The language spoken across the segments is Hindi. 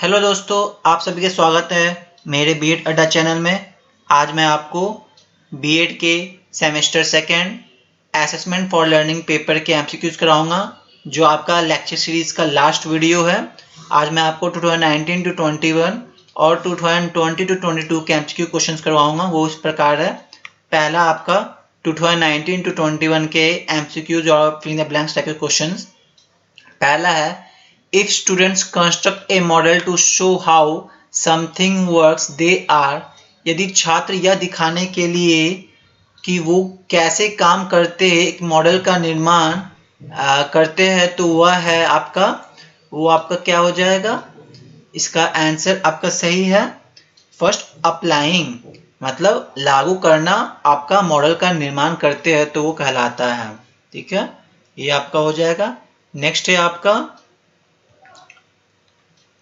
हेलो दोस्तों, आप सभी का स्वागत है मेरे बीएड अड्डा चैनल में। आज मैं आपको बीएड के semester second assessment for learning paper के एमसीक्यूज कराऊंगा, जो आपका लेक्चर सीरीज का लास्ट वीडियो है। आज मैं आपको 2019 to 21 और 2020 to 22 के एमसीक्यू क्वेश्चंस करवाऊंगा। वो इस प्रकार है। पहला आपका 2019 to 21 के एमसीक्यूज और फिलिंग द ब्लैंक्स टाइप के क्वेश्चंस। पहला है, if students construct a model to show how something works, they are। यदि छात्र यह दिखाने के लिए कि वो कैसे काम करते हैं, एक मॉडल का निर्माण करते हैं, तो वह है आपका क्या हो जाएगा? इसका आंसर आपका सही है फर्स्ट, अप्लाइंग, मतलब लागू करना। आपका मॉडल का निर्माण करते हैं तो वो कहलाता है। ठीक है, ये आपका हो जाएगा। नेक्स्ट है आपका,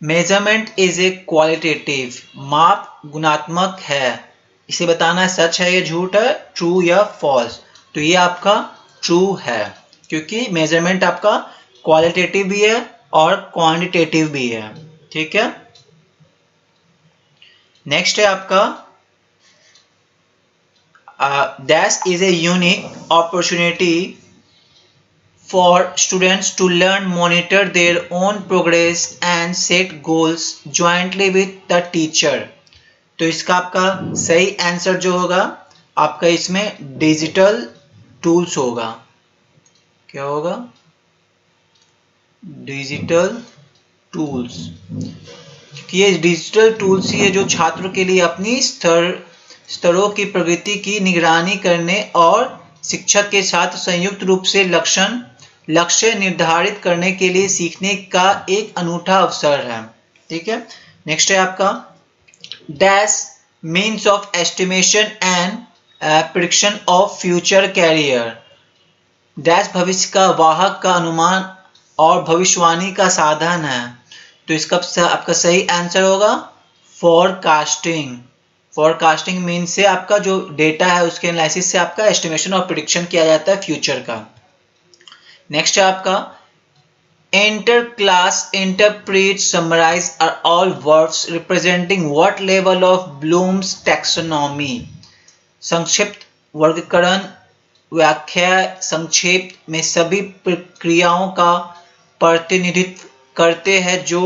मेजरमेंट इज ए क्वालिटेटिव, माप गुणात्मक है। इसे बताना सच है या झूठ है, ट्रू या फॉल्स। तो ये आपका ट्रू है, क्योंकि मेजरमेंट आपका क्वालिटेटिव भी है और क्वांटिटेटिव भी है। ठीक है। नेक्स्ट है आपका, that is a unique opportunity for students to learn, monitor their own progress and set goals jointly with the teacher। तो इसका आपका सही आंसर जो होगा आपका इसमें डिजिटल टूल्स होगा। क्या होगा? Digital tools. क्योंकि ये डिजिटल टूल्स ही है जो छात्रों के लिए अपनी स्तरों की प्रगति की निगरानी करने और शिक्षक के साथ संयुक्त रूप से लक्ष्य निर्धारित करने के लिए सीखने का एक अनूठा अवसर है। ठीक है। नेक्स्ट है आपका, dash means of estimation and prediction of future career. Dash भविष्य का वाहक का अनुमान और भविष्यवाणी का साधन है। तो इसका आपका सही आंसर होगा फोरकास्टिंग। फोरकास्टिंग मीन से आपका जो डेटा है उसके एनालिसिस से आपका एस्टिमेशन और प्रेडिक्शन किया जाता है फ्यूचर का। नेक्स्ट है आपका, inter class, interpret, summarize are all verbs representing what level of Bloom's taxonomy. संक्षिप्त, वर्गीकरण, व्याख्या, संक्षेप में सभी प्रक्रियाओं का प्रतिनिधित्व करते हैं जो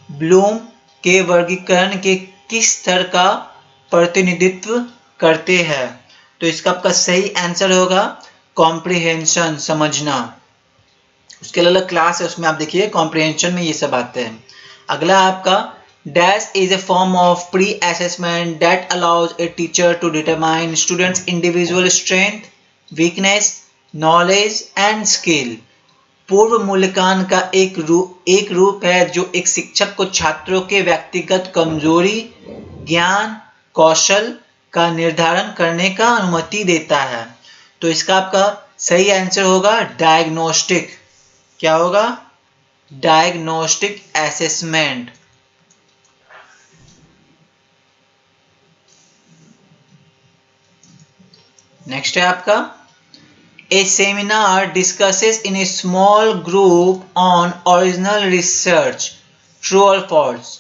ब्लूम के वर्गीकरण के किस स्तर का प्रतिनिधित्व करते हैं। तो इसका आपका सही आंसर होगा कॉम्प्रिहेंशन, समझना। उसके अलग क्लास है, उसमें आप देखिए कॉम्प्रिहेंशन में ये सब आते हैं। अगला आपका, dash is a form of pre assessment that allows a teacher to determine students individual strength, weakness, knowledge and skill. पूर्व मूल्यांकन का एक रूप है जो एक शिक्षक को छात्रों के व्यक्तिगत कमजोरी, ज्ञान, कौशल का निर्धारण करने का अनुमति देता है। तो इसका आपका सही आंसर होगा डायग्नोस्टिक। क्या होगा? Diagnostic assessment. नेक्स्ट है आपका, a seminar discusses in a small group on original research, true और फॉल्स।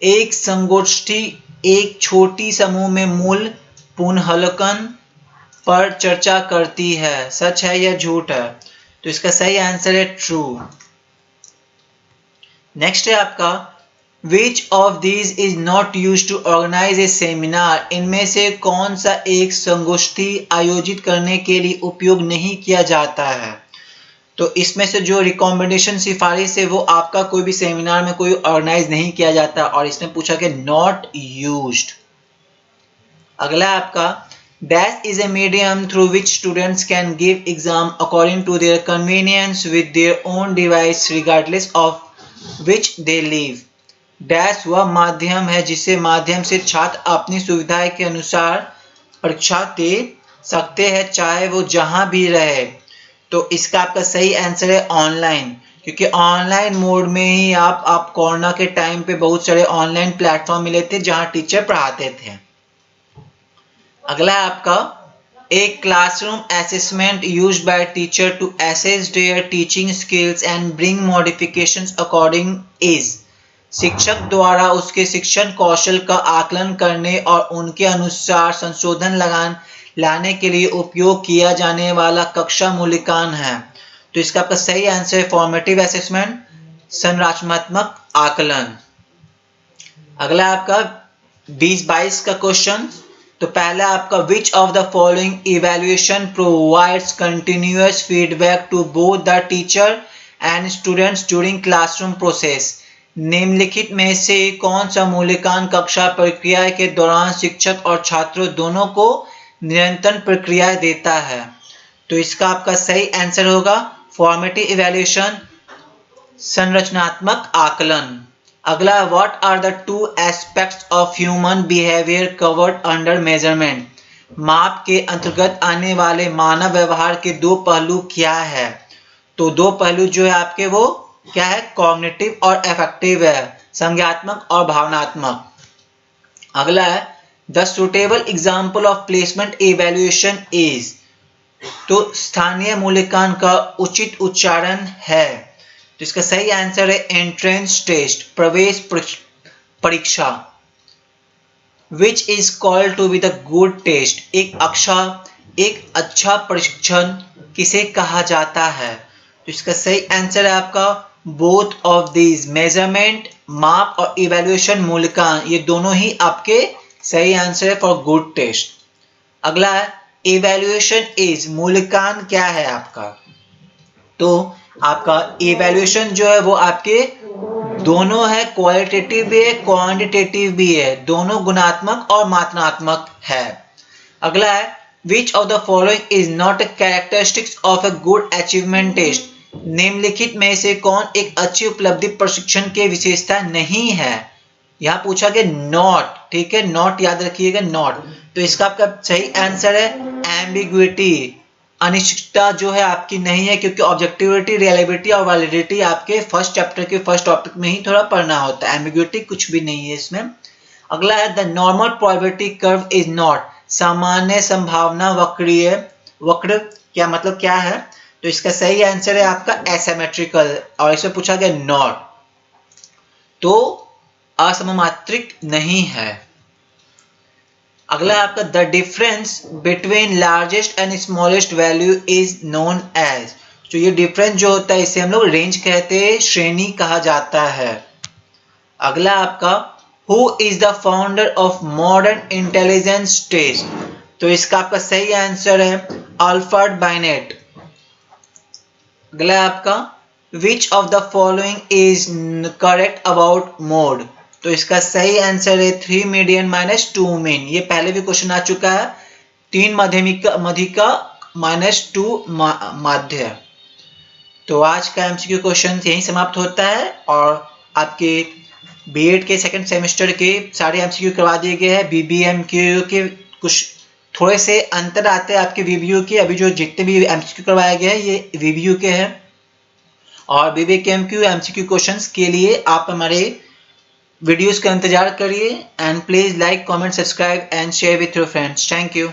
एक संगोष्ठी एक छोटी समूह में मूल पुनर्वलोकन पर चर्चा करती है, सच है या झूठ है? तो इसका सही आंसर है ट्रू। नेक्स्ट है आपका, which of these is not used to organize a seminar. इनमें से कौन सा एक संगोष्ठी आयोजित करने के लिए उपयोग नहीं किया जाता है? तो इसमें से जो रिकमेंडेशन सिफारिश है वो आपका कोई भी सेमिनार में कोई ऑर्गेनाइज नहीं किया जाता, और इसने पूछा कि नॉट यूज्ड। अगला आपका, dash is a medium through which students can give exam according to their convenience with their own device regardless of which they live। Dash वह माध्यम है जिसे माध्यम से छात्र अपनी सुविधा के अनुसार परीक्षा दे सकते हैं, चाहे वो जहां भी रहे। तो इसका आपका सही आंसर है ऑनलाइन, क्योंकि ऑनलाइन मोड में ही आप कोरोना के टाइम पे बहुत सारे ऑनलाइन प्लेटफॉर्म मिले थे जहां टीचर पढ़ाते थे। अगला है आपका, a classroom assessment used by teacher to assess their teaching skills and bring modifications according is. शिक्षक द्वारा उसके शिक्षण कौशल का आकलन करने और उनके अनुसार संशोधन लाने के लिए उपयोग किया जाने वाला कक्षा मूल्यांकन है। तो इसका आपका सही आंसर है फॉर्मेटिव असेसमेंट, संरचनात्मक आकलन। अगला आपका 20-22 का क्वेश्चन। तो पहला आपका which of the following evaluation provides continuous feedback to both the teacher and students during classroom process. निम्नलिखित में से कौन सा मूल्यांकन कक्षा प्रक्रिया के दौरान शिक्षक और छात्रों दोनों को निरंतर प्रक्रिया देता है? तो इसका आपका सही आंसर होगा फॉर्मेटिव इवैल्यूएशन, संरचनात्मक आकलन। अगला what are the two aspects of human behaviour covered under measurement. माप के अंतर्गत आने वाले मानव व्यवहार के दो पहलू क्या है? तो दो पहलू जो है आपके वो क्या है? कॉग्निटिव और अफेक्टिव है, संज्ञात्मक और भावनात्मक। अगला है the suitable example of placement evaluation is. तो स्थानीय मूल्यांकन का उचित उच्चारण है। तो इसका सही आंसर है एंट्रेंस टेस्ट, प्रवेश परीक्षा। Which is called to be the good test. एक अच्छा परीक्षण किसे कहा जाता है? तो इसका सही आंसर है आपका बोथ ऑफ दीज, मेजरमेंट माप और इवैल्यूएशन मूल्यांकन, ये दोनों ही आपके सही आंसर है फॉर गुड टेस्ट। अगला है इवैल्यूएशन इज, मूल्यांकन क्या है आपका? तो आपका इवैल्यूएशन जो है वो आपके दोनों है, क्वालिटेटिव भी है क्वांटिटेटिव भी है, दोनों गुणात्मक और मात्रात्मक है। अगला है which of the following is not a characteristics of a good achievement test. निम्नलिखित में से कौन एक अच्छी उपलब्धि प्रशिक्षण की विशेषता नहीं है? यहाँ पूछा गया नॉट, ठीक है, नॉट याद रखिएगा, नॉट। तो इसका आपका सही आंसर है एम्बिग्युइटी, अनिश्चितता जो है आपकी नहीं है, क्योंकि ऑब्जेक्टिविटी, रियलिबिलिटी और वैलिडिटी आपके फर्स्ट चैप्टर के फर्स्ट टॉपिक में ही थोड़ा पढ़ना होता है, एम्बिग्युइटी कुछ भी नहीं है इसमें। अगला है the normal probability curve is not, सामान्य संभावना वक्र क्या मतलब क्या है? तो इसका सही आंसर है आपका एसिमेट्रिकल, और इसमें पूछा गया नॉट, तो असममात्रिक नहीं है। अगला आपका the difference between largest and smallest value is known as. तो ये डिफरेंस जो होता है इसे हम लोग रेंज कहते हैं, श्रेणी कहा जाता है। अगला आपका who is the founder of modern intelligence test. तो इसका आपका सही आंसर है अल्फ्रेड बाइनेट। अगला आपका which of the following is correct about mode. तो इसका सही आंसर है 3 मीडियन - 2 मीन। ये पहले भी क्वेश्चन आ चुका है, 3 मध्यिका -2 माध्य। तो आज का एमसीक्यू क्वेश्चन यहीं समाप्त होता है, और आपके बीएड के सेकंड सेमेस्टर के सारे एमसीक्यू करवा दिए गए हैं। बीबीएमक्यू के कुछ थोड़े से अंतर आते हैं आपके वीवीयू के, अभी जो जितने भी एमसीक्यू करवाए गए हैं ये वीवीयू के हैं। और बीबीएमक्यू एमसीक्यू क्वेश्चंस के लिए आप हमारे वीडियोस का इंतजार करिए, and please like, comment, subscribe and share with your friends. Thank you.